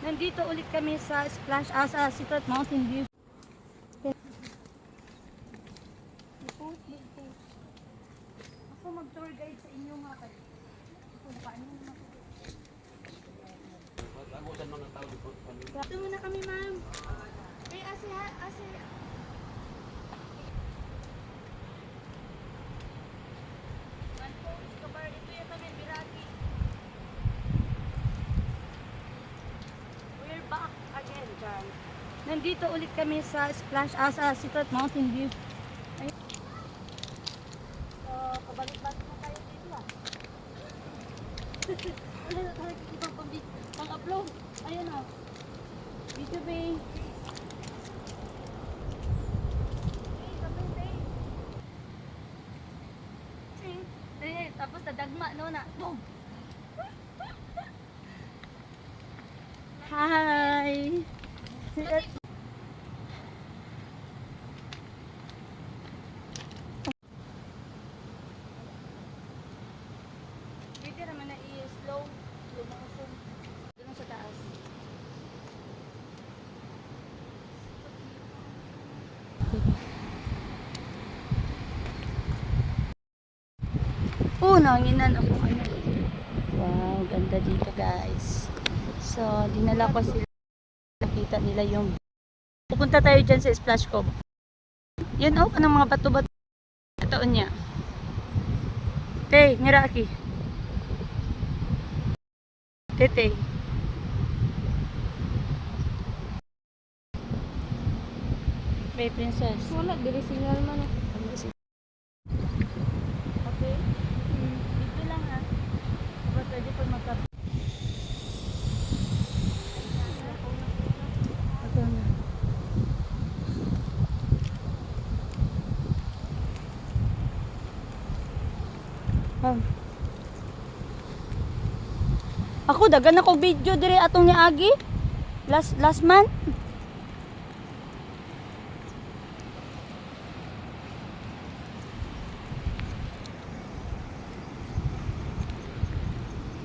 Nandito ulit kami sa Splash sa Secret Mountain View. Ako mag-tour guide sa inyo mga kapatid. Ito muna kami, ma'am. Eh, ase. Ito yung kami, Biraki. We're back again, guys. Nandito ulit kami sa Splash sa Secret Mountain View. Ay. So, pabalik-balik na tayo dito ah. Wala na talaga ibang pang-upload. Ayan o. Video bay. Tapos nadagma no na. Boom! Hi! Pwede naman na i-slow motion. Doon sa taas. Nanginan ako ano. Wow, ganda dito guys. So, dinala ko sila. Nakita nila yung pupunta tayo dyan sa Splash Cove. Yan oh, anong mga bato-bato taon niya. Tey, Miraki. Tete. May princess. Wala, dili signal man eh. Okay. Dito lang ha. But pwede po magkap. Ako dagan ako video dire atong niagi last month.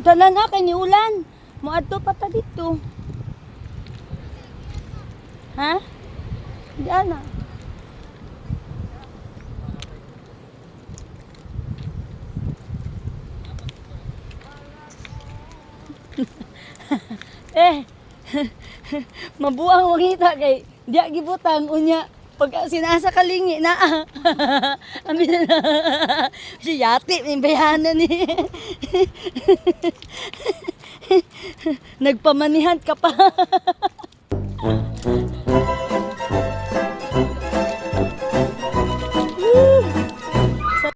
Dala na kay ni ulan. Moadto pa ta dito. Ha? Diyan na. Mabuang wangita kay diya gibutang unya pag sinasa kalingi na amin na si yati may bayanan ni nagpamanihan ka pa